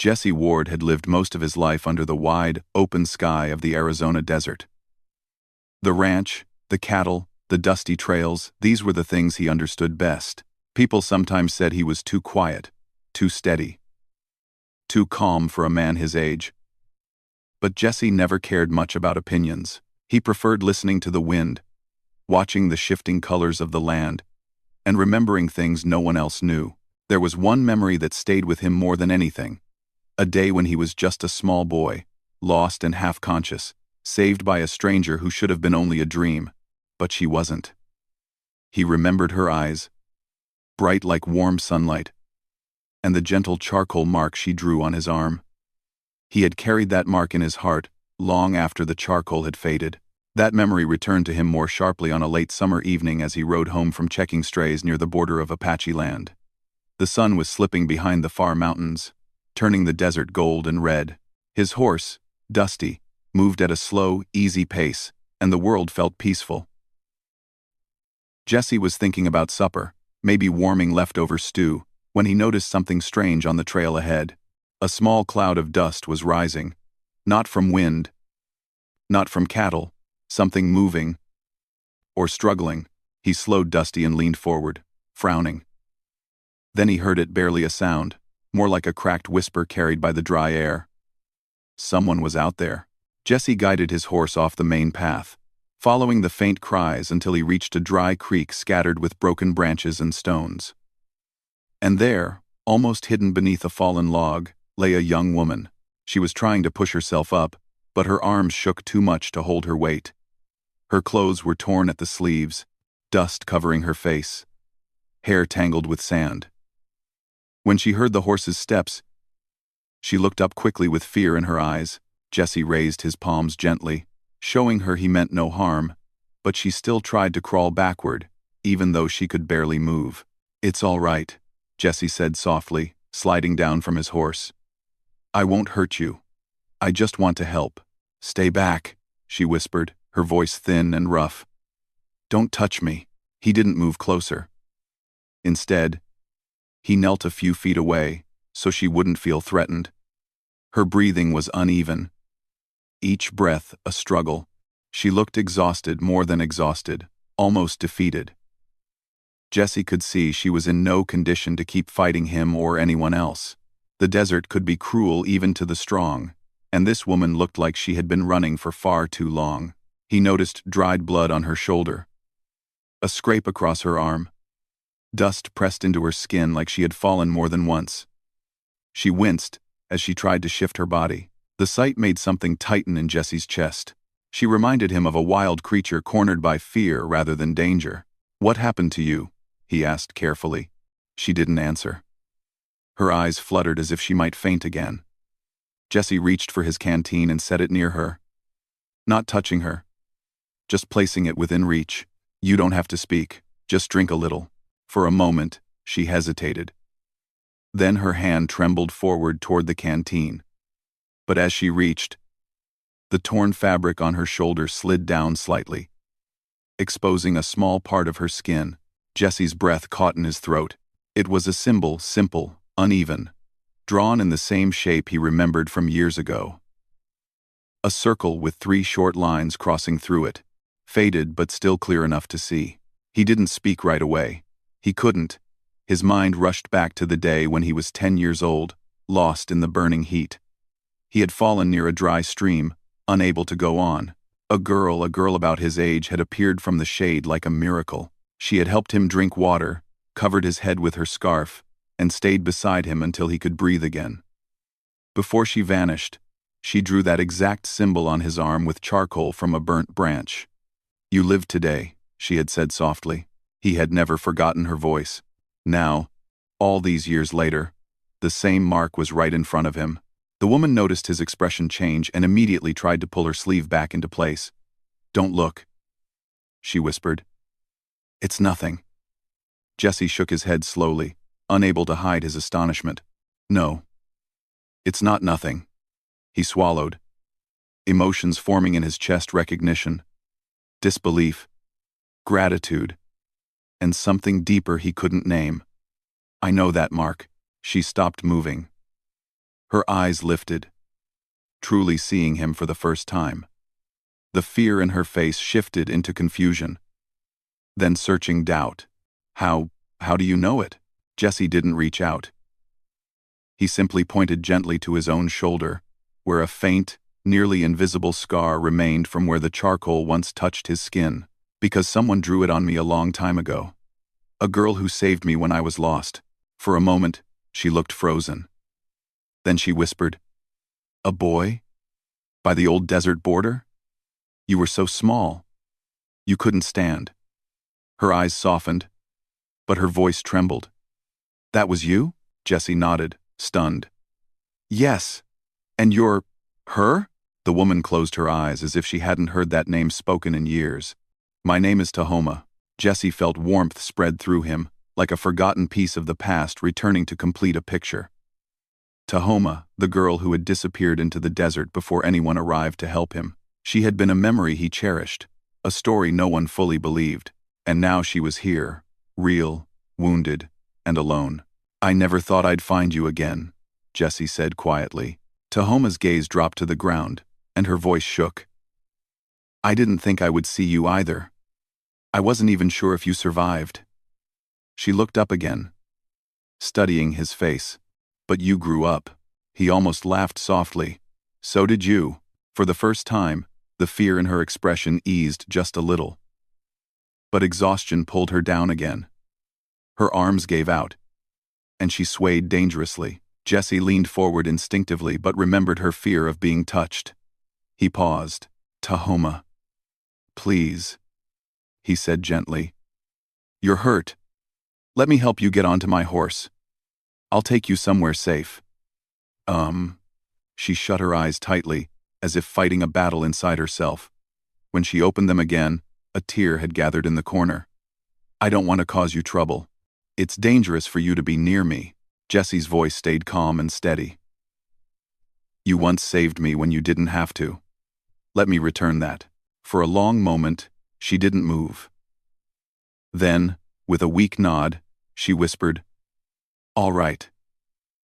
Jesse Ward had lived most of his life under the wide, open sky of the Arizona desert. The ranch, the cattle, the dusty trails, these were the things he understood best. People sometimes said he was too quiet, too steady, too calm for a man his age. But Jesse never cared much about opinions. He preferred listening to the wind, watching the shifting colors of the land, and remembering things no one else knew. There was one memory that stayed with him more than anything. A day when he was just a small boy, lost and half-conscious, saved by a stranger who should have been only a dream, but she wasn't. He remembered her eyes, bright like warm sunlight, and the gentle charcoal mark she drew on his arm. He had carried that mark in his heart long after the charcoal had faded. That memory returned to him more sharply on a late summer evening as he rode home from checking strays near the border of Apache land. The sun was slipping behind the far mountains, turning the desert gold and red. His horse, Dusty, moved at a slow, easy pace, and the world felt peaceful. Jesse was thinking about supper, maybe warming leftover stew, when he noticed something strange on the trail ahead. A small cloud of dust was rising, not from wind, not from cattle, something moving or struggling. He slowed Dusty and leaned forward, frowning. Then he heard it, barely a sound, more like a cracked whisper carried by the dry air. Someone was out there. Jesse guided his horse off the main path, following the faint cries until he reached a dry creek scattered with broken branches and stones. And there, almost hidden beneath a fallen log, lay a young woman. She was trying to push herself up, but her arms shook too much to hold her weight. Her clothes were torn at the sleeves, dust covering her face, hair tangled with sand. When she heard the horse's steps, she looked up quickly with fear in her eyes. Jesse raised his palms gently, showing her he meant no harm, but she still tried to crawl backward, even though she could barely move. "It's all right," Jesse said softly, sliding down from his horse. "I won't hurt you. I just want to help." "Stay back," she whispered, her voice thin and rough. "Don't touch me." He didn't move closer. Instead, he knelt a few feet away, so she wouldn't feel threatened. Her breathing was uneven, each breath a struggle. She looked exhausted, more than exhausted, almost defeated. Jesse could see she was in no condition to keep fighting him or anyone else. The desert could be cruel even to the strong, and this woman looked like she had been running for far too long. He noticed dried blood on her shoulder, a scrape across her arm. Dust pressed into her skin like she had fallen more than once. She winced as she tried to shift her body. The sight made something tighten in Jesse's chest. She reminded him of a wild creature cornered by fear rather than danger. "What happened to you?" he asked carefully. She didn't answer. Her eyes fluttered as if she might faint again. Jesse reached for his canteen and set it near her, not touching her, just placing it within reach. "You don't have to speak, just drink a little." For a moment, she hesitated. Then her hand trembled forward toward the canteen. But as she reached, the torn fabric on her shoulder slid down slightly, exposing a small part of her skin. Jesse's breath caught in his throat. It was a symbol, simple, uneven, drawn in the same shape he remembered from years ago. A circle with 3 short lines crossing through it, faded but still clear enough to see. He didn't speak right away. He couldn't. His mind rushed back to the day when he was 10 years old, lost in the burning heat. He had fallen near a dry stream, unable to go on. A girl about his age had appeared from the shade like a miracle. She had helped him drink water, covered his head with her scarf, and stayed beside him until he could breathe again. Before she vanished, she drew that exact symbol on his arm with charcoal from a burnt branch. "You lived today," she had said softly. He had never forgotten her voice. Now, all these years later, the same mark was right in front of him. The woman noticed his expression change and immediately tried to pull her sleeve back into place. "Don't look," she whispered. "It's nothing." Jesse shook his head slowly, unable to hide his astonishment. "No, it's not nothing." He swallowed, emotions forming in his chest: recognition, disbelief, gratitude, and something deeper he couldn't name. "I know that mark." She stopped moving. Her eyes lifted, truly seeing him for the first time. The fear in her face shifted into confusion, then searching doubt. How do you know it? Jesse didn't reach out. He simply pointed gently to his own shoulder, where a faint, nearly invisible scar remained from where the charcoal once touched his skin, because someone drew it on me a long time ago. A girl who saved me when I was lost. For a moment, she looked frozen. Then she whispered, "A boy? By the old desert border? You were so small. You couldn't stand." Her eyes softened, but her voice trembled. "That was you?" Jesse nodded, stunned. "Yes. And you're her?" The woman closed her eyes as if she hadn't heard that name spoken in years. "My name is Tahoma." Jesse felt warmth spread through him, like a forgotten piece of the past returning to complete a picture. Tahoma, the girl who had disappeared into the desert before anyone arrived to help him. She had been a memory he cherished, a story no one fully believed, and now she was here, real, wounded, and alone. "I never thought I'd find you again," Jesse said quietly. Tahoma's gaze dropped to the ground, and her voice shook. "I didn't think I would see you either. I wasn't even sure if you survived." She looked up again, studying his face. "But you grew up." He almost laughed softly. "So did you." For the first time, the fear in her expression eased just a little. But exhaustion pulled her down again. Her arms gave out, and she swayed dangerously. Jesse leaned forward instinctively but remembered her fear of being touched. He paused. "Tahoma, please," he said gently. "You're hurt. Let me help you get onto my horse. I'll take you somewhere safe." She shut her eyes tightly, as if fighting a battle inside herself. When she opened them again, a tear had gathered in the corner. "I don't want to cause you trouble. It's dangerous for you to be near me." Jesse's voice stayed calm and steady. "You once saved me when you didn't have to. Let me return that." For a long moment, she didn't move. Then, with a weak nod, she whispered, "All right.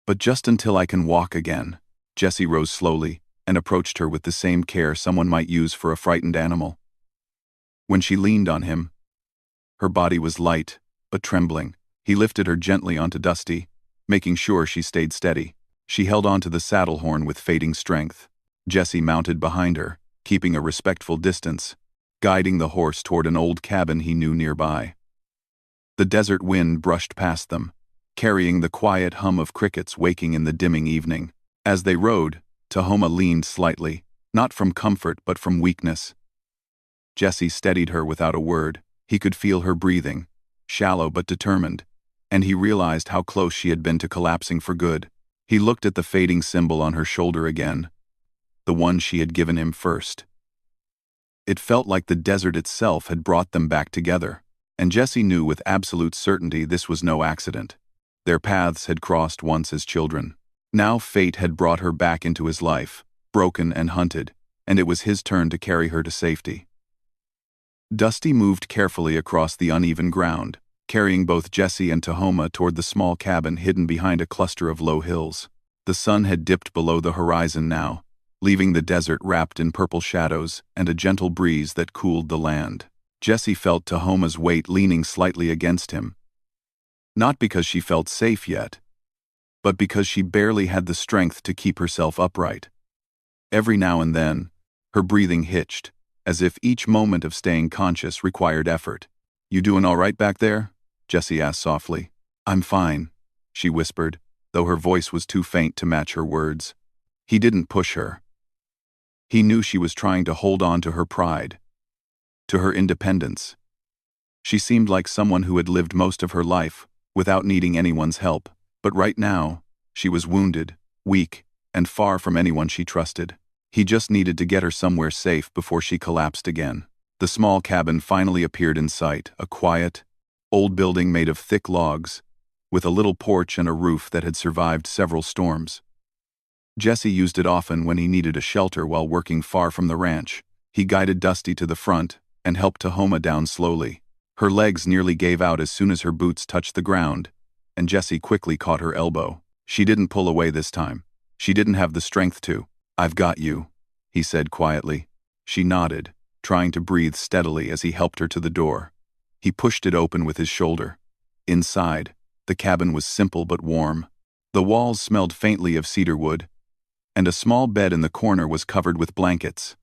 But just until I can walk again." Jesse rose slowly and approached her with the same care someone might use for a frightened animal. When she leaned on him, her body was light, but trembling. He lifted her gently onto Dusty, making sure she stayed steady. She held onto the saddle horn with fading strength. Jesse mounted behind her, keeping a respectful distance, guiding the horse toward an old cabin he knew nearby. The desert wind brushed past them, carrying the quiet hum of crickets waking in the dimming evening. As they rode, Tahoma leaned slightly, not from comfort but from weakness. Jesse steadied her without a word. He could feel her breathing, shallow but determined, and he realized how close she had been to collapsing for good. He looked at the fading symbol on her shoulder again, the one she had given him first. It felt like the desert itself had brought them back together, and Jesse knew with absolute certainty this was no accident. Their paths had crossed once as children. Now fate had brought her back into his life, broken and hunted, and it was his turn to carry her to safety. Dusty moved carefully across the uneven ground, carrying both Jesse and Tahoma toward the small cabin hidden behind a cluster of low hills. The sun had dipped below the horizon now, leaving the desert wrapped in purple shadows and a gentle breeze that cooled the land. Jesse felt Tahoma's weight leaning slightly against him. Not because she felt safe yet, but because she barely had the strength to keep herself upright. Every now and then, her breathing hitched, as if each moment of staying conscious required effort. "You doing all right back there?" Jesse asked softly. "I'm fine," she whispered, though her voice was too faint to match her words. He didn't push her. He knew she was trying to hold on to her pride, to her independence. She seemed like someone who had lived most of her life without needing anyone's help, but right now, she was wounded, weak, and far from anyone she trusted. He just needed to get her somewhere safe before she collapsed again. The small cabin finally appeared in sight, a quiet, old building made of thick logs, with a little porch and a roof that had survived several storms. Jesse used it often when he needed a shelter while working far from the ranch. He guided Dusty to the front and helped Tahoma down slowly. Her legs nearly gave out as soon as her boots touched the ground, and Jesse quickly caught her elbow. She didn't pull away this time. She didn't have the strength to. "I've got you," he said quietly. She nodded, trying to breathe steadily as he helped her to the door. He pushed it open with his shoulder. Inside, the cabin was simple but warm. The walls smelled faintly of cedar wood, and a small bed in the corner was covered with blankets.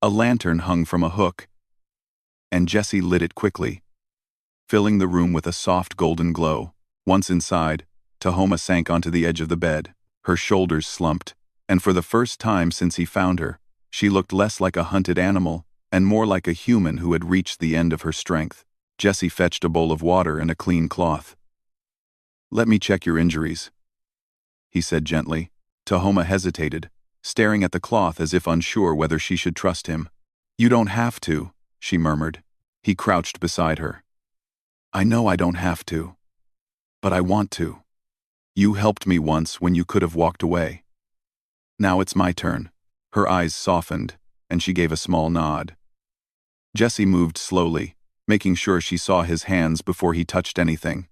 A lantern hung from a hook, and Jesse lit it quickly, filling the room with a soft golden glow. Once inside, Tahoma sank onto the edge of the bed. Her shoulders slumped, and for the first time since he found her, she looked less like a hunted animal and more like a human who had reached the end of her strength. Jesse fetched a bowl of water and a clean cloth. "Let me check your injuries," he said gently. Tahoma hesitated, staring at the cloth as if unsure whether she should trust him. "You don't have to," she murmured. He crouched beside her. "I know I don't have to, but I want to. You helped me once when you could have walked away. Now it's my turn." Her eyes softened, and she gave a small nod. Jesse moved slowly, making sure she saw his hands before he touched anything.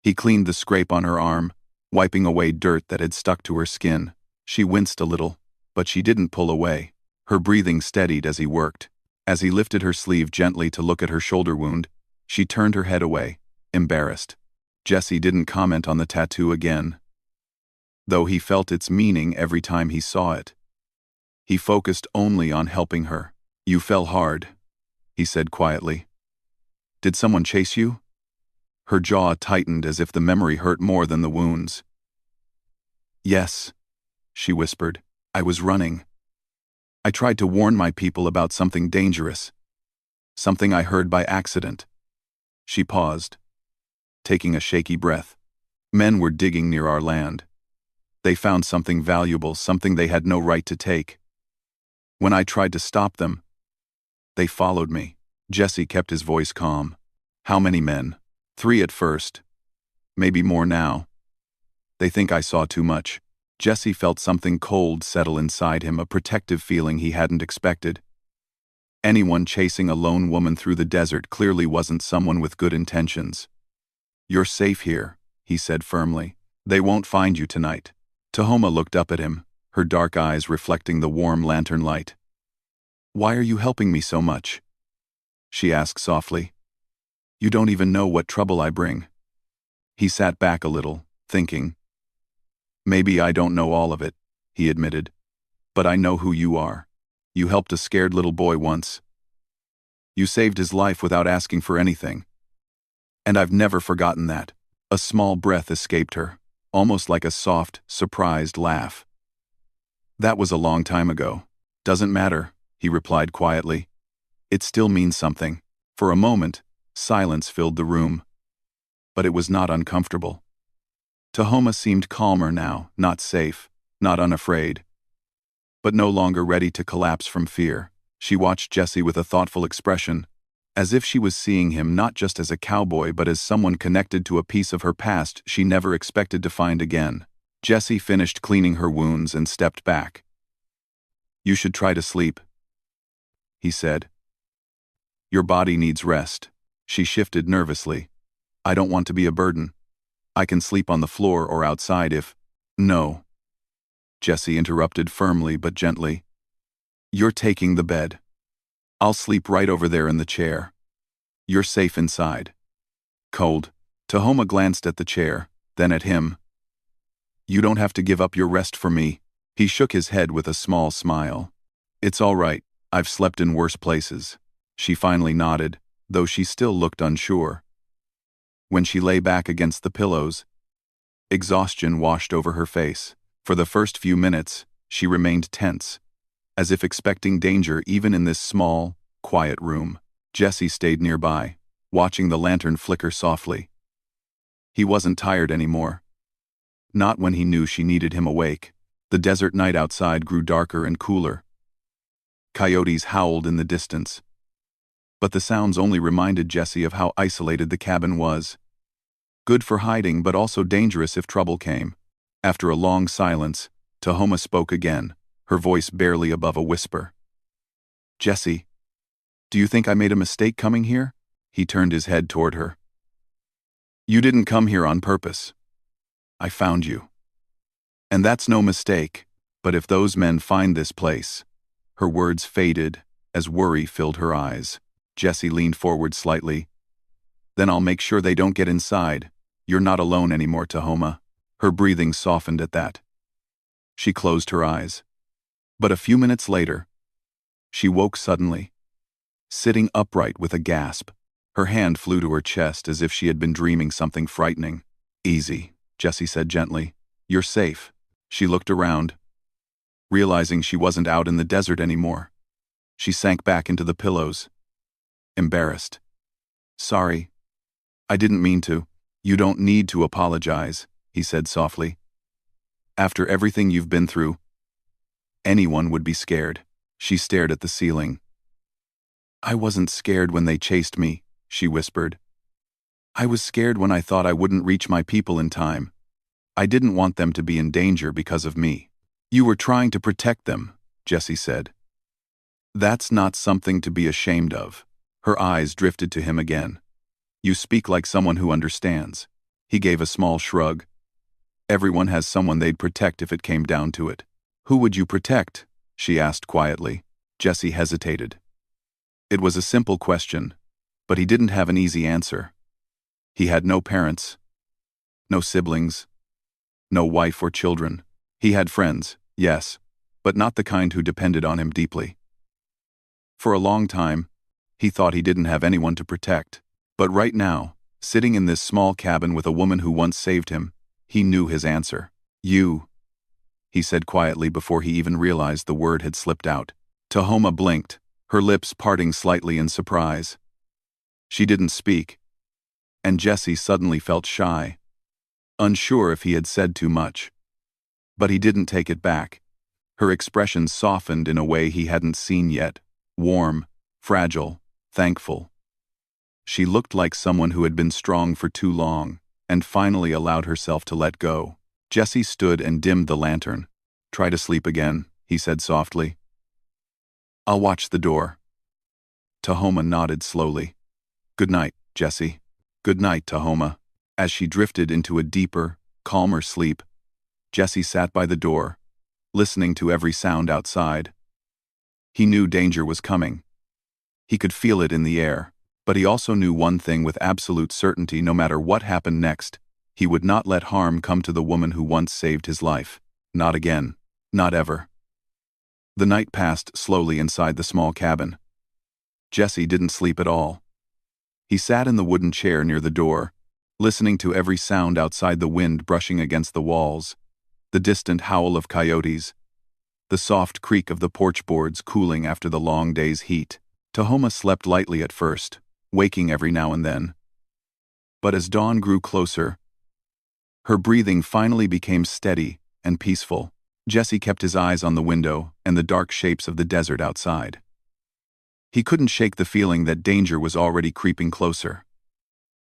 He cleaned the scrape on her arm, wiping away dirt that had stuck to her skin. She winced a little, but she didn't pull away. Her breathing steadied as he worked. As he lifted her sleeve gently to look at her shoulder wound, she turned her head away, embarrassed. Jesse didn't comment on the tattoo again, though he felt its meaning every time he saw it. He focused only on helping her. "You fell hard," he said quietly. "Did someone chase you?" Her jaw tightened as if the memory hurt more than the wounds. "Yes," she whispered. "I was running. I tried to warn my people about something dangerous. Something I heard by accident." She paused, taking a shaky breath. "Men were digging near our land. They found something valuable, something they had no right to take. When I tried to stop them, they followed me." Jesse kept his voice calm. "How many men?" "3 at first. Maybe more now. They think I saw too much." Jesse felt something cold settle inside him, a protective feeling he hadn't expected. Anyone chasing a lone woman through the desert clearly wasn't someone with good intentions. "You're safe here," he said firmly. "They won't find you tonight." Tahoma looked up at him, her dark eyes reflecting the warm lantern light. "Why are you helping me so much?" she asked softly. "You don't even know what trouble I bring." He sat back a little, thinking. "Maybe I don't know all of it," he admitted. "But I know who you are. You helped a scared little boy once. You saved his life without asking for anything. And I've never forgotten that." A small breath escaped her, almost like a soft, surprised laugh. "That was a long time ago." "Doesn't matter," he replied quietly. "It still means something." For a moment, silence filled the room. But it was not uncomfortable. Tahoma seemed calmer now, not safe, not unafraid, but no longer ready to collapse from fear. She watched Jesse with a thoughtful expression, as if she was seeing him not just as a cowboy but as someone connected to a piece of her past she never expected to find again. Jesse finished cleaning her wounds and stepped back. "You should try to sleep," he said. "Your body needs rest." She shifted nervously. "I don't want to be a burden. I can sleep on the floor or outside if—" "No," Jesse interrupted firmly but gently. "You're taking the bed. I'll sleep right over there in the chair. You're safe inside." Cold, Tahoma glanced at the chair, then at him. "You don't have to give up your rest for me." He shook his head with a small smile. "It's all right. I've slept in worse places." She finally nodded, though she still looked unsure. When she lay back against the pillows, exhaustion washed over her face. For the first few minutes, she remained tense, as if expecting danger even in this small, quiet room. Jesse stayed nearby, watching the lantern flicker softly. He wasn't tired anymore. Not when he knew she needed him awake. The desert night outside grew darker and cooler. Coyotes howled in the distance. But the sounds only reminded Jesse of how isolated the cabin was. Good for hiding, but also dangerous if trouble came. After a long silence, Tahoma spoke again, her voice barely above a whisper. "Jesse, do you think I made a mistake coming here?" He turned his head toward her. "You didn't come here on purpose. I found you." And that's no mistake. But if those men find this place. Her words faded as worry filled her eyes. Jessie leaned forward slightly. Then I'll make sure they don't get inside. You're not alone anymore, Tahoma. Her breathing softened at that. She closed her eyes. But a few minutes later, she woke suddenly, sitting upright with a gasp. Her hand flew to her chest as if she had been dreaming something frightening. Easy, Jessie said gently. You're safe. She looked around, realizing she wasn't out in the desert anymore. She sank back into the pillows, embarrassed. Sorry. I didn't mean to. You don't need to apologize, he said softly. After everything you've been through, anyone would be scared. She stared at the ceiling. I wasn't scared when they chased me, she whispered. I was scared when I thought I wouldn't reach my people in time. I didn't want them to be in danger because of me. You were trying to protect them, Jessie said. That's not something to be ashamed of. Her eyes drifted to him again. You speak like someone who understands. He gave a small shrug. Everyone has someone they'd protect if it came down to it. Who would you protect? She asked quietly. Jessie hesitated. It was a simple question, but he didn't have an easy answer. He had no parents, no siblings, no wife or children. He had friends, yes, but not the kind who depended on him deeply. For a long time, he thought he didn't have anyone to protect. But right now, sitting in this small cabin with a woman who once saved him, he knew his answer. You, he said quietly before he even realized the word had slipped out. Tahoma blinked, her lips parting slightly in surprise. She didn't speak, and Jessie suddenly felt shy, unsure if he had said too much. But he didn't take it back. Her expression softened in a way he hadn't seen yet, warm, fragile, thankful. She looked like someone who had been strong for too long, and finally allowed herself to let go. Jessie stood and dimmed the lantern. Try to sleep again, he said softly. I'll watch the door. Tahoma nodded slowly. Good night, Jessie. Good night, Tahoma. As she drifted into a deeper, calmer sleep, Jessie sat by the door, listening to every sound outside. He knew danger was coming. He could feel it in the air, but he also knew one thing with absolute certainty: no matter what happened next, he would not let harm come to the woman who once saved his life. Not again. Not ever. The night passed slowly inside the small cabin. Jessie didn't sleep at all. He sat in the wooden chair near the door, listening to every sound outside: the wind brushing against the walls, the distant howl of coyotes, the soft creak of the porch boards cooling after the long day's heat. Tahoma slept lightly at first, waking every now and then. But as dawn grew closer, her breathing finally became steady and peaceful. Jessie kept his eyes on the window and the dark shapes of the desert outside. He couldn't shake the feeling that danger was already creeping closer.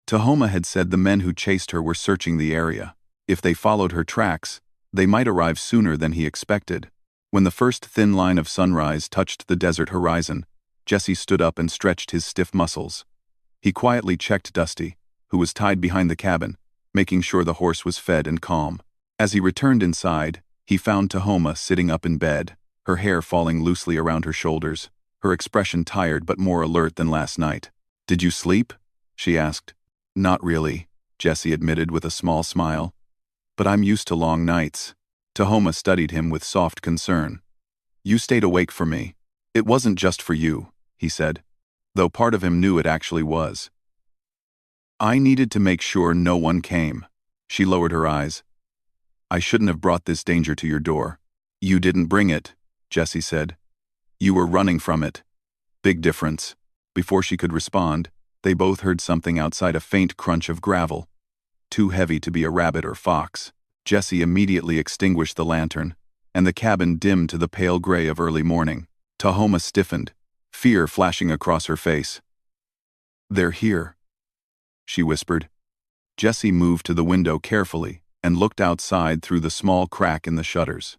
Tahoma had said the men who chased her were searching the area. If they followed her tracks, they might arrive sooner than he expected. When the first thin line of sunrise touched the desert horizon, Jessie stood up and stretched his stiff muscles. He quietly checked Dusty, who was tied behind the cabin, making sure the horse was fed and calm. As he returned inside, he found Tahoma sitting up in bed, her hair falling loosely around her shoulders, her expression tired but more alert than last night. Did you sleep? She asked. Not really, Jessie admitted with a small smile. But I'm used to long nights. Tahoma studied him with soft concern. You stayed awake for me. It wasn't just for you, he said, though part of him knew it actually was. I needed to make sure no one came. She lowered her eyes. I shouldn't have brought this danger to your door. You didn't bring it, Jessie said. You were running from it. Big difference. Before she could respond, they both heard something outside: a faint crunch of gravel. Too heavy to be a rabbit or fox. Jessie immediately extinguished the lantern, and the cabin dimmed to the pale gray of early morning. Tahoma stiffened, fear flashing across her face. They're here, she whispered. Jessie moved to the window carefully and looked outside through the small crack in the shutters.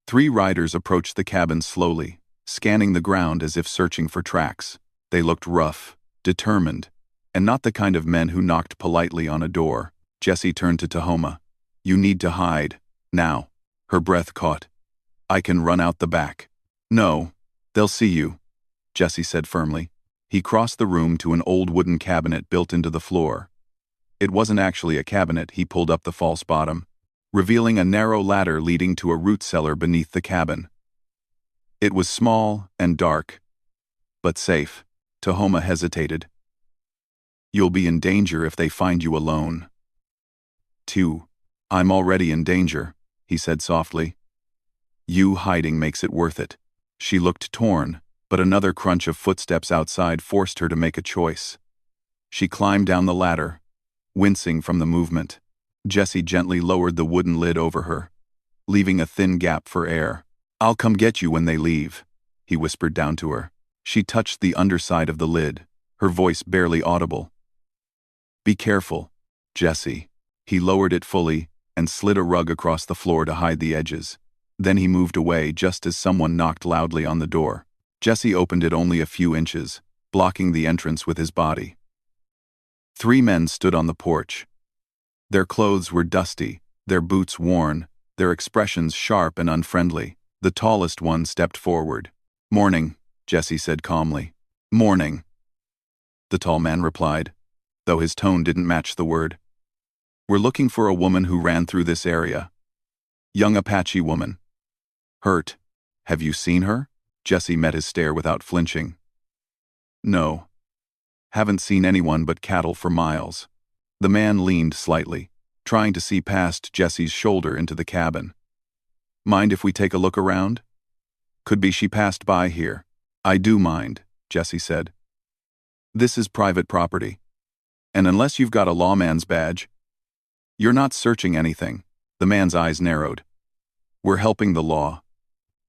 3 riders approached the cabin slowly, scanning the ground as if searching for tracks. They looked rough, determined, and not the kind of men who knocked politely on a door. Jessie turned to Tahoma. You need to hide. Now. Her breath caught. I can run out the back. No. They'll see you, Jesse said firmly. He crossed the room to an old wooden cabinet built into the floor. It wasn't actually a cabinet. He pulled up the false bottom, revealing a narrow ladder leading to a root cellar beneath the cabin. It was small and dark, but safe. Tahoma hesitated. You'll be in danger if they find you alone. 2. I'm already in danger, he said softly. You hiding makes it worth it. She looked torn, but another crunch of footsteps outside forced her to make a choice. She climbed down the ladder, wincing from the movement. Jesse gently lowered the wooden lid over her, leaving a thin gap for air. I'll come get you when they leave, he whispered down to her. She touched the underside of the lid, her voice barely audible. Be careful, Jesse. He lowered it fully and slid a rug across the floor to hide the edges. Then he moved away just as someone knocked loudly on the door. Jesse opened it only a few inches, blocking the entrance with his body. 3 men stood on the porch. Their clothes were dusty, their boots worn, their expressions sharp and unfriendly. The tallest one stepped forward. Morning, Jesse said calmly. Morning, the tall man replied, though his tone didn't match the word. We're looking for a woman who ran through this area. Young Apache woman. Hurt. Have you seen her? Jesse met his stare without flinching. No. Haven't seen anyone but cattle for miles. The man leaned slightly, trying to see past Jesse's shoulder into the cabin. Mind if we take a look around? Could be she passed by here. I do mind, Jesse said. This is private property. And unless you've got a lawman's badge, you're not searching anything. The man's eyes narrowed. We're helping the law.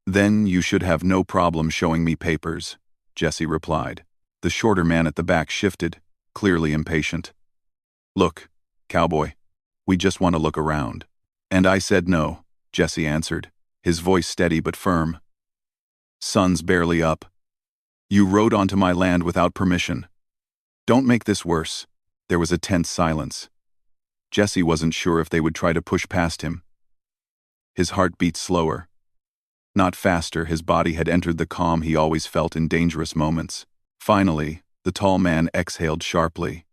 Then you should have no problem showing me papers, Jesse replied. The shorter man at the back shifted, clearly impatient. Look, cowboy, we just want to look around. And I said no, Jesse answered, his voice steady but firm. Sun's barely up. You rode onto my land without permission. Don't make this worse. There was a tense silence. Jesse wasn't sure if they would try to push past him. His heart beat slower. Not faster, his body had entered the calm he always felt in dangerous moments. Finally, the tall man exhaled sharply.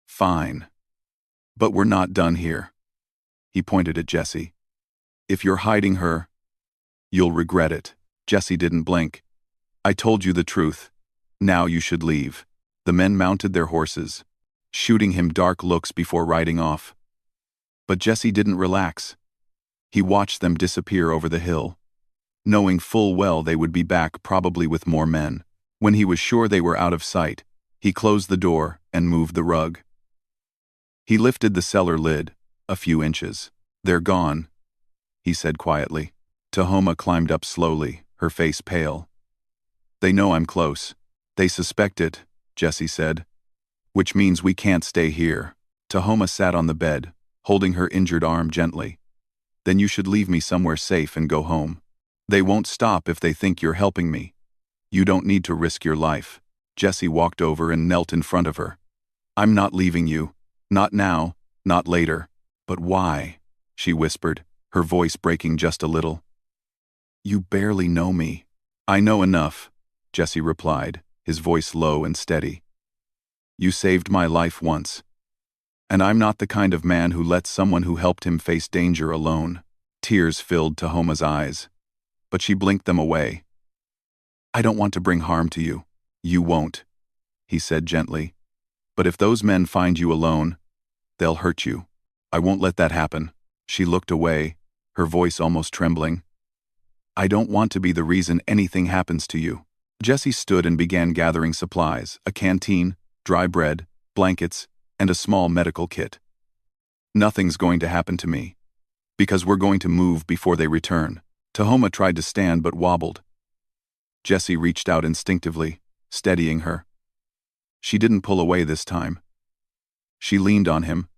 Fine. But we're not done here. He pointed at Jesse. If you're hiding her, you'll regret it. Jesse didn't blink. I told you the truth. Now you should leave. The men mounted their horses, shooting him dark looks before riding off. But Jesse didn't relax. He watched them disappear over the hill, knowing full well they would be back probably with more men. When he was sure they were out of sight, he closed the door and moved the rug. He lifted the cellar lid a few inches. They're gone, he said quietly. Tahoma climbed up slowly, her face pale. They know I'm close. They suspect it, Jesse said. Which means we can't stay here. Tahoma sat on the bed, holding her injured arm gently. Then you should leave me somewhere safe and go home. They won't stop if they think you're helping me. You don't need to risk your life. Jesse walked over and knelt in front of her. I'm not leaving you. Not now, not later. But why? She whispered, her voice breaking just a little. You barely know me. I know enough, Jesse replied, his voice low and steady. You saved my life once. And I'm not the kind of man who lets someone who helped him face danger alone. Tears filled Tahoma's eyes, but she blinked them away. I don't want to bring harm to you. You won't, he said gently. But if those men find you alone, they'll hurt you. I won't let that happen. She looked away, her voice almost trembling. I don't want to be the reason anything happens to you. Jesse stood and began gathering supplies, a canteen, dry bread, blankets, and a small medical kit. Nothing's going to happen to me, because we're going to move before they return. Tahoma tried to stand but wobbled. Jesse reached out instinctively, steadying her. She didn't pull away this time. She leaned on him,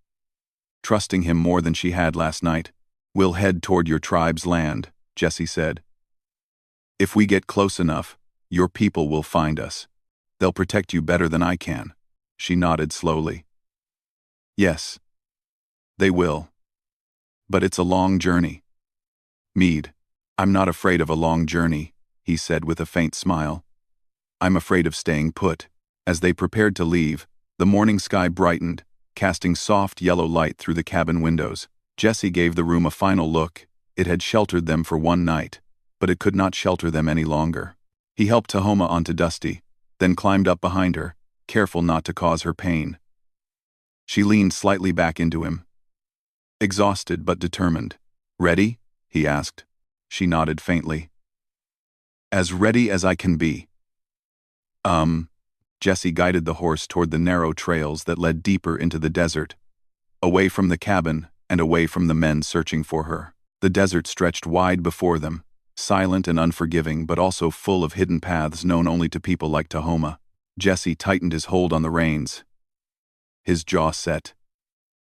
trusting him more than she had last night. We'll head toward your tribe's land, Jesse said. If we get close enough, your people will find us. They'll protect you better than I can. She nodded slowly. Yes, they will. But it's a long journey. Mead, I'm not afraid of a long journey, he said with a faint smile. I'm afraid of staying put. As they prepared to leave, the morning sky brightened, casting soft yellow light through the cabin windows. Jesse gave the room a final look. It had sheltered them for one night, but it could not shelter them any longer. He helped Tahoma onto Dusty, then climbed up behind her, careful not to cause her pain. She leaned slightly back into him, exhausted but determined. Ready? He asked. She nodded faintly. As ready as I can be. Jesse guided the horse toward the narrow trails that led deeper into the desert, away from the cabin and away from the men searching for her. The desert stretched wide before them, silent and unforgiving but also full of hidden paths known only to people like Tahoma. Jesse tightened his hold on the reins. His jaw set.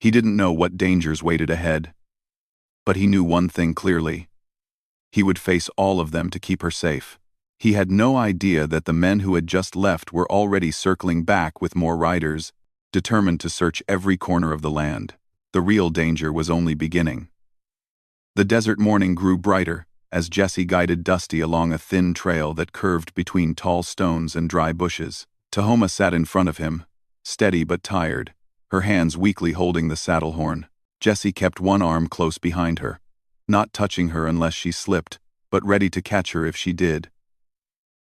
He didn't know what dangers waited ahead, but he knew one thing clearly. He would face all of them to keep her safe. He had no idea that the men who had just left were already circling back with more riders, determined to search every corner of the land. The real danger was only beginning. The desert morning grew brighter as Jesse guided Dusty along a thin trail that curved between tall stones and dry bushes. Tahoma sat in front of him, steady but tired, her hands weakly holding the saddle horn. Jesse kept one arm close behind her, not touching her unless she slipped, but ready to catch her if she did.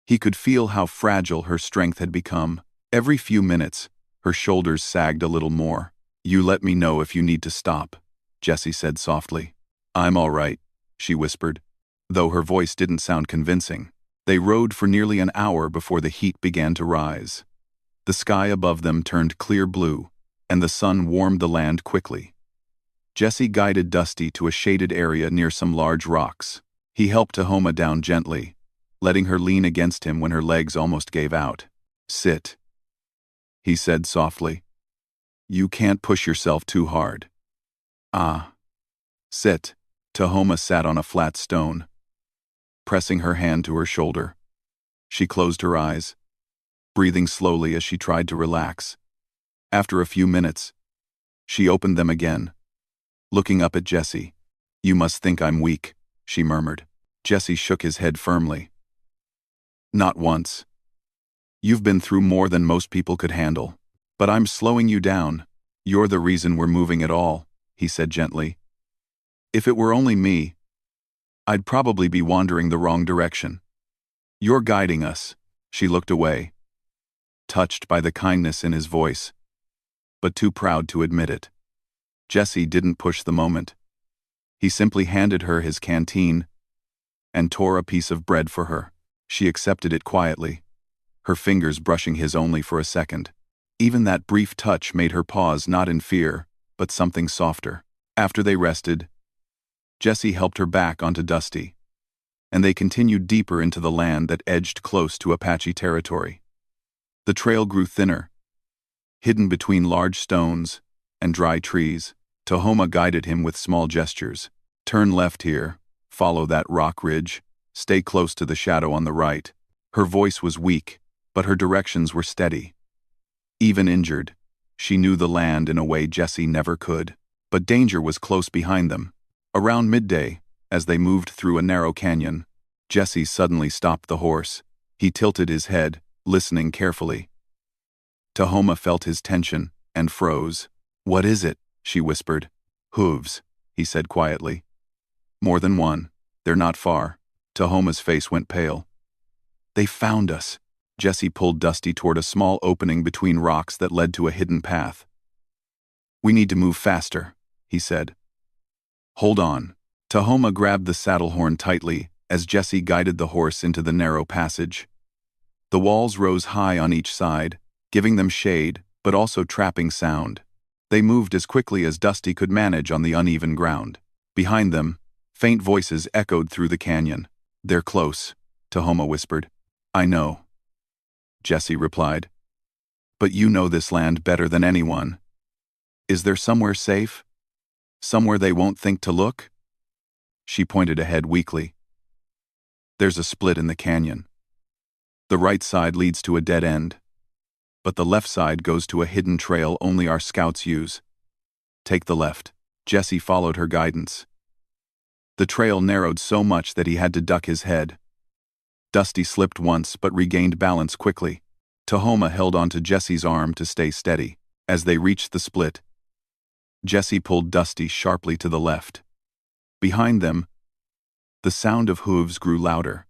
He could feel how fragile her strength had become. Every few minutes, her shoulders sagged a little more. You let me know if you need to stop, Jesse said softly. I'm all right, she whispered, though her voice didn't sound convincing. They rode for nearly an hour before the heat began to rise. The sky above them turned clear blue, and the sun warmed the land quickly. Jesse guided Dusty to a shaded area near some large rocks. He helped Tahoma down gently, letting her lean against him when her legs almost gave out. Sit, he said softly. You can't push yourself too hard. Ah. Sit. Tahoma sat on a flat stone, pressing her hand to her shoulder. She closed her eyes, breathing slowly as she tried to relax. After a few minutes, she opened them again, looking up at Jesse. You must think I'm weak, she murmured. Jesse shook his head firmly. Not once. You've been through more than most people could handle. But I'm slowing you down. You're the reason we're moving at all, he said gently. If it were only me, I'd probably be wandering the wrong direction. You're guiding us. She looked away, touched by the kindness in his voice, but too proud to admit it. Jesse didn't push the moment. He simply handed her his canteen and tore a piece of bread for her. She accepted it quietly, her fingers brushing his only for a second. Even that brief touch made her pause, not in fear, but something softer. After they rested, Jesse helped her back onto Dusty, and they continued deeper into the land that edged close to Apache territory. The trail grew thinner, hidden between large stones and dry trees. Tahoma guided him with small gestures. Turn left here, follow that rock ridge, stay close to the shadow on the right. Her voice was weak, but her directions were steady. Even injured, she knew the land in a way Jesse never could. But danger was close behind them. Around midday, as they moved through a narrow canyon, Jesse suddenly stopped the horse. He tilted his head, listening carefully. Tahoma felt his tension and froze. What is it? She whispered. Hooves, he said quietly. More than one. They're not far. Tahoma's face went pale. They found us. Jesse pulled Dusty toward a small opening between rocks that led to a hidden path. We need to move faster, he said. Hold on. Tahoma grabbed the saddle horn tightly as Jesse guided the horse into the narrow passage. The walls rose high on each side, giving them shade, but also trapping sound. They moved as quickly as Dusty could manage on the uneven ground. Behind them, faint voices echoed through the canyon. They're close, Tahoma whispered. I know, Jesse replied. But you know this land better than anyone. Is there somewhere safe? Somewhere they won't think to look? She pointed ahead weakly. There's a split in the canyon. The right side leads to a dead end, but the left side goes to a hidden trail only our scouts use. Take the left. Jesse followed her guidance. The trail narrowed so much that he had to duck his head. Dusty slipped once but regained balance quickly. Tahoma held onto Jesse's arm to stay steady. As they reached the split, Jesse pulled Dusty sharply to the left. Behind them, the sound of hooves grew louder.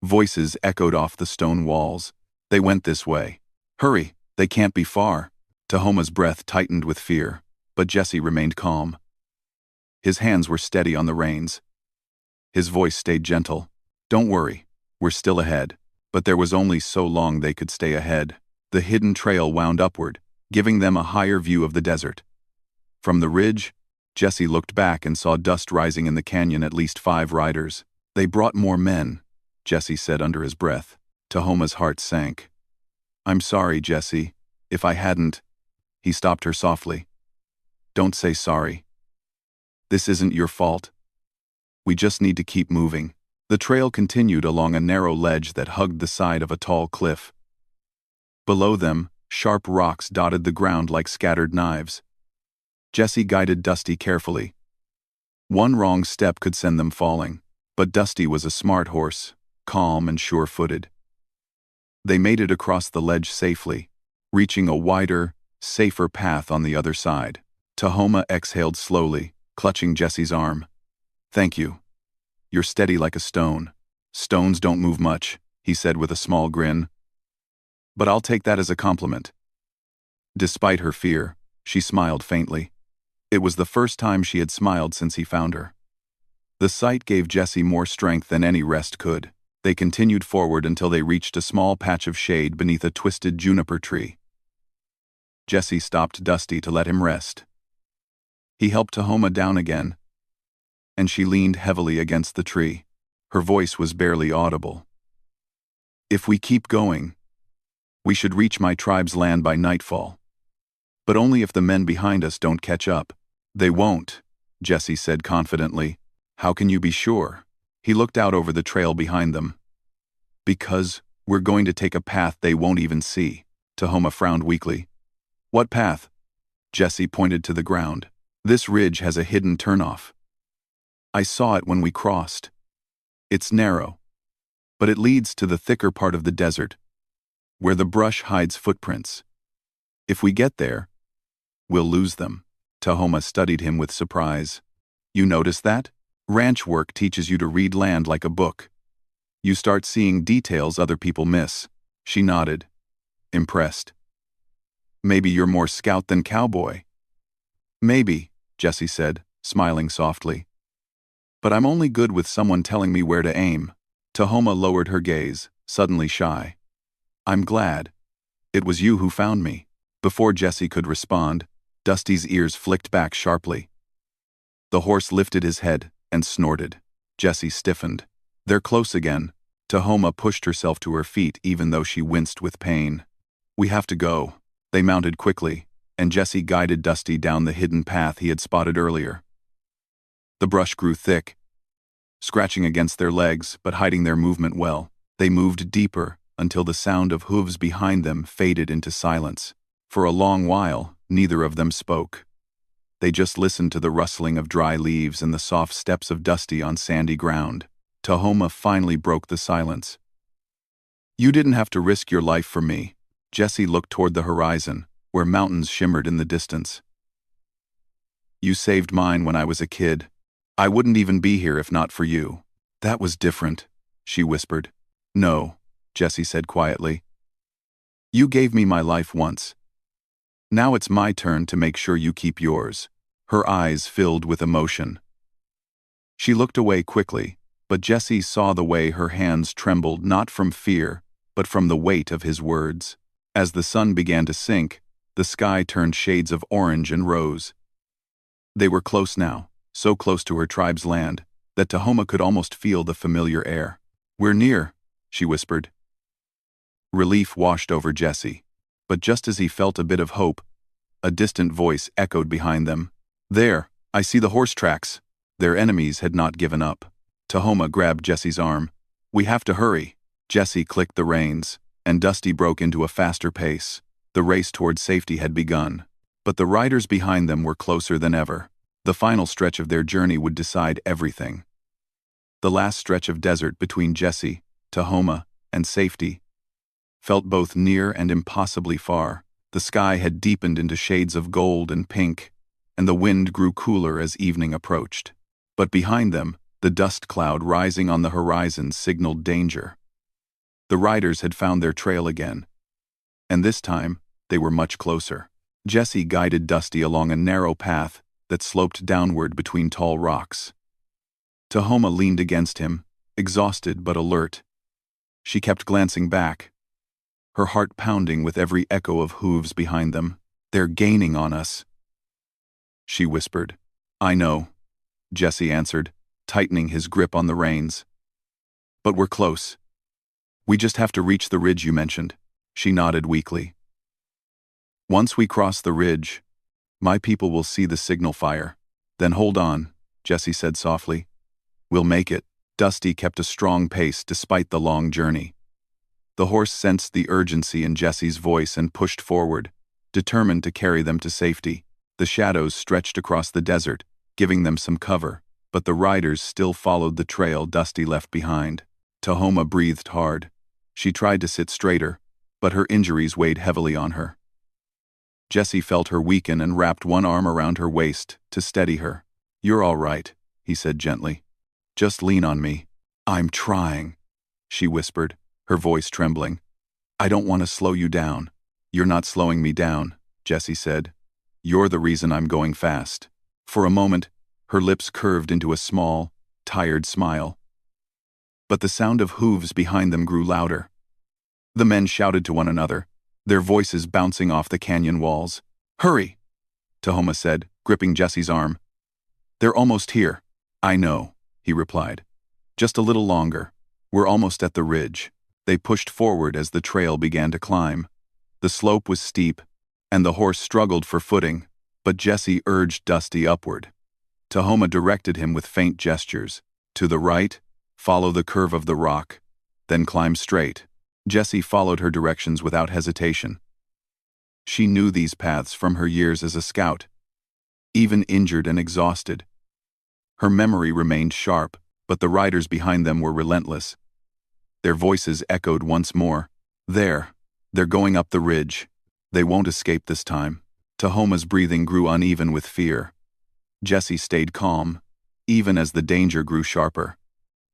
Voices echoed off the stone walls. They went this way. Hurry, they can't be far. Tahoma's breath tightened with fear, but Jesse remained calm. His hands were steady on the reins. His voice stayed gentle. Don't worry, we're still ahead. But there was only so long they could stay ahead. The hidden trail wound upward, giving them a higher view of the desert. From the ridge, Jesse looked back and saw dust rising in the canyon. At least 5 riders. They brought more men, Jesse said under his breath. Tahoma's heart sank. I'm sorry, Jesse. If I hadn't... He stopped her softly. Don't say sorry. This isn't your fault. We just need to keep moving. The trail continued along a narrow ledge that hugged the side of a tall cliff. Below them, sharp rocks dotted the ground like scattered knives. Jesse guided Dusty carefully. One wrong step could send them falling, but Dusty was a smart horse, calm and sure-footed. They made it across the ledge safely, reaching a wider, safer path on the other side. Tahoma exhaled slowly, clutching Jesse's arm. Thank you. You're steady like a stone. Stones don't move much, he said with a small grin. But I'll take that as a compliment. Despite her fear, she smiled faintly. It was the first time she had smiled since he found her. The sight gave Jesse more strength than any rest could. They continued forward until they reached a small patch of shade beneath a twisted juniper tree. Jesse stopped Dusty to let him rest. He helped Tahoma down again, and she leaned heavily against the tree. Her voice was barely audible. If we keep going, we should reach my tribe's land by nightfall. But only if the men behind us don't catch up. They won't, Jesse said confidently. How can you be sure? He looked out over the trail behind them. Because we're going to take a path they won't even see. Tahoma frowned weakly. What path? Jesse pointed to the ground. This ridge has a hidden turnoff. I saw it when we crossed. It's narrow, but it leads to the thicker part of the desert, where the brush hides footprints. If we get there, we'll lose them. Tahoma studied him with surprise. You notice that? Ranch work teaches you to read land like a book. You start seeing details other people miss. She nodded, impressed. Maybe you're more scout than cowboy. Maybe, Jesse said, smiling softly. But I'm only good with someone telling me where to aim. Tahoma lowered her gaze, suddenly shy. I'm glad. It was you who found me. Before Jesse could respond, Dusty's ears flicked back sharply. The horse lifted his head and snorted. Jesse stiffened. They're close again. Tahoma pushed herself to her feet even though she winced with pain. We have to go. They mounted quickly, and Jesse guided Dusty down the hidden path he had spotted earlier. The brush grew thick, scratching against their legs but hiding their movement well. They moved deeper until the sound of hooves behind them faded into silence. For a long while, neither of them spoke. They just listened to the rustling of dry leaves and the soft steps of Dusty on sandy ground. Tahoma finally broke the silence. You didn't have to risk your life for me. Jesse looked toward the horizon, where mountains shimmered in the distance. You saved mine when I was a kid. I wouldn't even be here if not for you. That was different, she whispered. No, Jesse said quietly. You gave me my life once. Now it's my turn to make sure you keep yours. Her eyes filled with emotion. She looked away quickly, but Jesse saw the way her hands trembled not from fear, but from the weight of his words. As the sun began to sink, the sky turned shades of orange and rose. They were close now, so close to her tribe's land, that Tahoma could almost feel the familiar air. We're near, she whispered. Relief washed over Jesse, but just as he felt a bit of hope, a distant voice echoed behind them. There, I see the horse tracks. Their enemies had not given up. Tahoma grabbed Jesse's arm. We have to hurry. Jesse clicked the reins, and Dusty broke into a faster pace. The race toward safety had begun, but the riders behind them were closer than ever. The final stretch of their journey would decide everything. The last stretch of desert between Jesse, Tahoma, and safety felt both near and impossibly far. The sky had deepened into shades of gold and pink, and the wind grew cooler as evening approached. But behind them, the dust cloud rising on the horizon signaled danger. The riders had found their trail again, and this time, they were much closer. Jesse guided Dusty along a narrow path that sloped downward between tall rocks. Tahoma leaned against him, exhausted but alert. She kept glancing back, her heart pounding with every echo of hooves behind them. "They're gaining on us," she whispered. "I know," Jesse answered, tightening his grip on the reins. "But we're close. We just have to reach the ridge you mentioned," she nodded weakly. "Once we cross the ridge, my people will see the signal fire. Then hold on," Jesse said softly. "We'll make it." Dusty kept a strong pace despite the long journey. The horse sensed the urgency in Jesse's voice and pushed forward, determined to carry them to safety. The shadows stretched across the desert, giving them some cover, but the riders still followed the trail Dusty left behind. Tahoma breathed hard. She tried to sit straighter, but her injuries weighed heavily on her. Jesse felt her weaken and wrapped one arm around her waist to steady her. "You're all right," he said gently. "Just lean on me." "I'm trying," she whispered, her voice trembling. "I don't want to slow you down." "You're not slowing me down," Jesse said. "You're the reason I'm going fast." For a moment, her lips curved into a small, tired smile. But the sound of hooves behind them grew louder. The men shouted to one another, their voices bouncing off the canyon walls. "Hurry," Tahoma said, gripping Jesse's arm. "They're almost here." "I know," he replied. "Just a little longer. We're almost at the ridge." They pushed forward as the trail began to climb. The slope was steep, and the horse struggled for footing, but Jesse urged Dusty upward. Tahoma directed him with faint gestures. "To the right, follow the curve of the rock, then climb straight." Jesse followed her directions without hesitation. She knew these paths from her years as a scout, even injured and exhausted. Her memory remained sharp, but the riders behind them were relentless. Their voices echoed once more. They're going up the ridge. They won't escape this time." Tahoma's breathing grew uneven with fear. Jesse stayed calm, even as the danger grew sharper.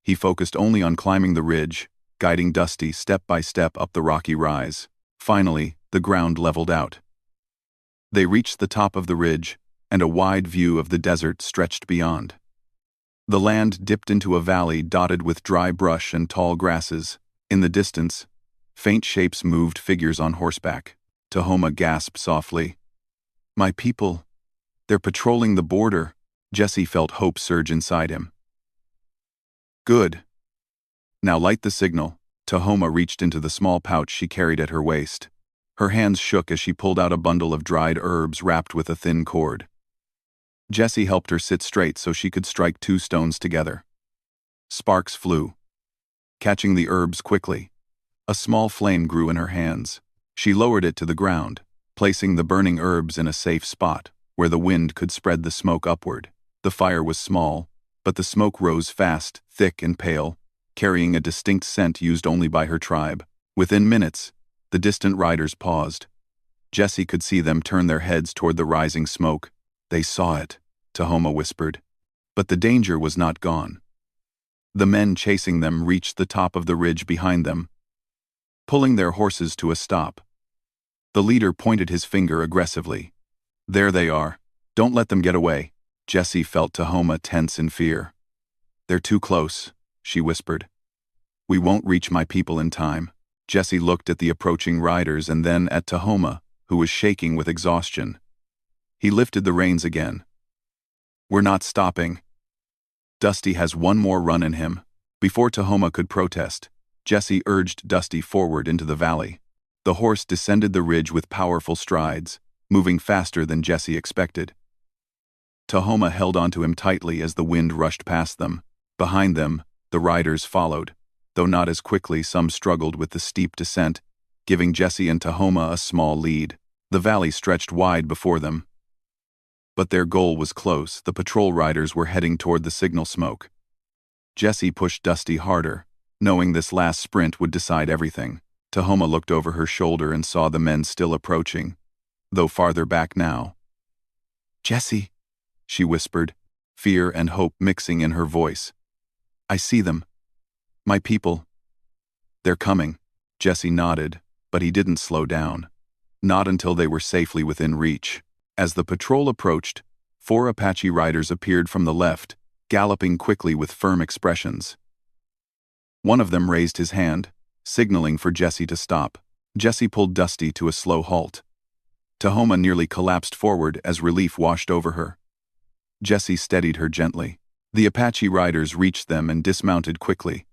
He focused only on climbing the ridge, guiding Dusty step by step up the rocky rise. Finally, the ground leveled out. They reached the top of the ridge, and a wide view of the desert stretched beyond. The land dipped into a valley dotted with dry brush and tall grasses. In the distance, faint shapes moved, figures on horseback. Tahoma gasped softly. "My people, they're patrolling the border." Jesse felt hope surge inside him. "Good. Now light the signal." Tahoma reached into the small pouch she carried at her waist. Her hands shook as she pulled out a bundle of dried herbs wrapped with a thin cord. Jesse helped her sit straight so she could strike two stones together. Sparks flew, catching the herbs quickly. A small flame grew in her hands. She lowered it to the ground, placing the burning herbs in a safe spot, where the wind could spread the smoke upward. The fire was small, but the smoke rose fast, thick and pale, carrying a distinct scent used only by her tribe. Within minutes, the distant riders paused. Jesse could see them turn their heads toward the rising smoke. "They saw it," Tahoma whispered. But the danger was not gone. The men chasing them reached the top of the ridge behind them, pulling their horses to a stop. The leader pointed his finger aggressively. "There they are. Don't let them get away." Jesse felt Tahoma tense in fear. "They're too close," she whispered. "We won't reach my people in time." Jesse looked at the approaching riders and then at Tahoma, who was shaking with exhaustion. He lifted the reins again. "We're not stopping. Dusty has one more run in him." Before Tahoma could protest, Jesse urged Dusty forward into the valley. The horse descended the ridge with powerful strides, moving faster than Jesse expected. Tahoma held onto him tightly as the wind rushed past them. Behind them, the riders followed. Though not as quickly, some struggled with the steep descent, giving Jesse and Tahoma a small lead. The valley stretched wide before them, But their goal was close. The patrol riders were heading toward the signal smoke. Jessie pushed Dusty harder, knowing this last sprint would decide everything. Tahoma looked over her shoulder and saw the men still approaching, though farther back now. "Jessie," she whispered, fear and hope mixing in her voice. "I see them. My people. They're coming." Jessie nodded, but he didn't slow down. Not until they were safely within reach. As the patrol approached, 4 Apache riders appeared from the left, galloping quickly with firm expressions. One of them raised his hand, signaling for Jessie to stop. Jessie pulled Dusty to a slow halt. Tahoma nearly collapsed forward as relief washed over her. Jessie steadied her gently. The Apache riders reached them and dismounted quickly.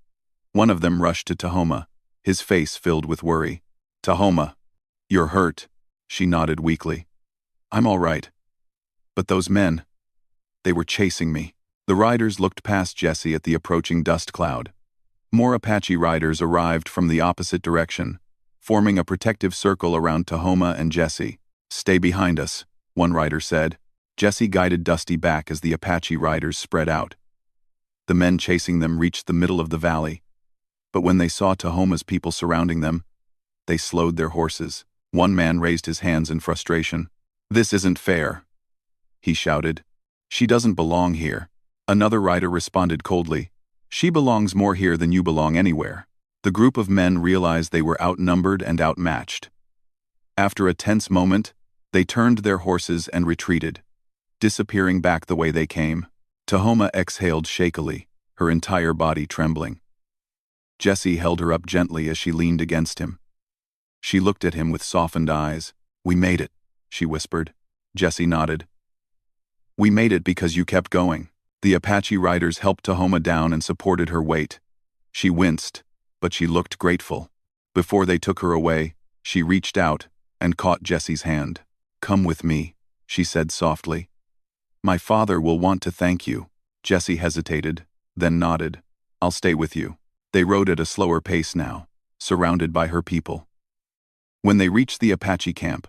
One of them rushed to Tahoma, his face filled with worry. "Tahoma, you're hurt," she nodded weakly. "I'm all right. But those men, they were chasing me." The riders looked past Jessie at the approaching dust cloud. More Apache riders arrived from the opposite direction, forming a protective circle around Tahoma and Jessie. "Stay behind us," one rider said. Jessie guided Dusty back as the Apache riders spread out. The men chasing them reached the middle of the valley, but when they saw Tahoma's people surrounding them, they slowed their horses. One man raised his hands in frustration. "This isn't fair," he shouted. "She doesn't belong here." Another rider responded coldly. "She belongs more here than you belong anywhere." The group of men realized they were outnumbered and outmatched. After a tense moment, they turned their horses and retreated, disappearing back the way they came. Tahoma exhaled shakily, her entire body trembling. Jessie held her up gently as she leaned against him. She looked at him with softened eyes. "We made it," she whispered. Jessie nodded. "We made it because you kept going." The Apache riders helped Tahoma down and supported her weight. She winced, but she looked grateful. Before they took her away, she reached out and caught Jessie's hand. "Come with me," she said softly. "My father will want to thank you." Jessie hesitated, then nodded. "I'll stay with you." They rode at a slower pace now, surrounded by her people. When they reached the Apache camp,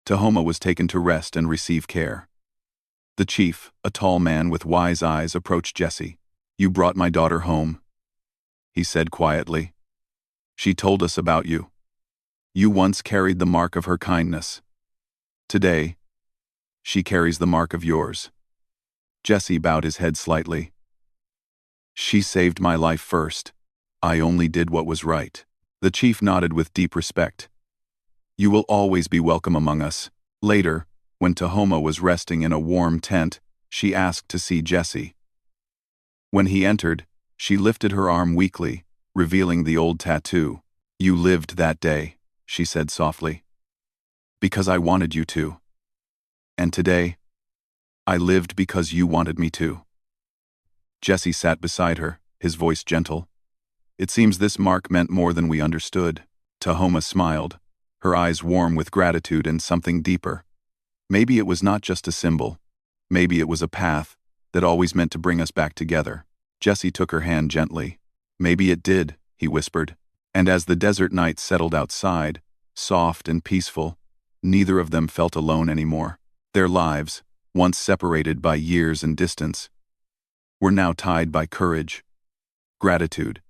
Tahoma was taken to rest and receive care. The chief, a tall man with wise eyes, approached Jessie. "You brought my daughter home," he said quietly. "She told us about you. You once carried the mark of her kindness. Today, she carries the mark of yours." Jessie bowed his head slightly. "She saved my life first. I only did what was right." The chief nodded with deep respect. "You will always be welcome among us." Later, when Tahoma was resting in a warm tent, she asked to see Jessie. When he entered, she lifted her arm weakly, revealing the old tattoo. "You lived that day," she said softly, "because I wanted you to. And today, I lived because you wanted me to." Jessie sat beside her, his voice gentle. "It seems this mark meant more than we understood." Tahoma smiled, her eyes warm with gratitude and something deeper. Maybe it was not just a symbol. Maybe it was a path that always meant to bring us back together. Jessie took her hand gently. "Maybe it did," he whispered. And as the desert night settled outside, soft and peaceful, neither of them felt alone anymore. Their lives, once separated by years and distance, were now tied by courage, gratitude,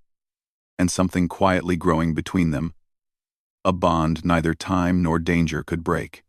and something quietly growing between them, a bond neither time nor danger could break.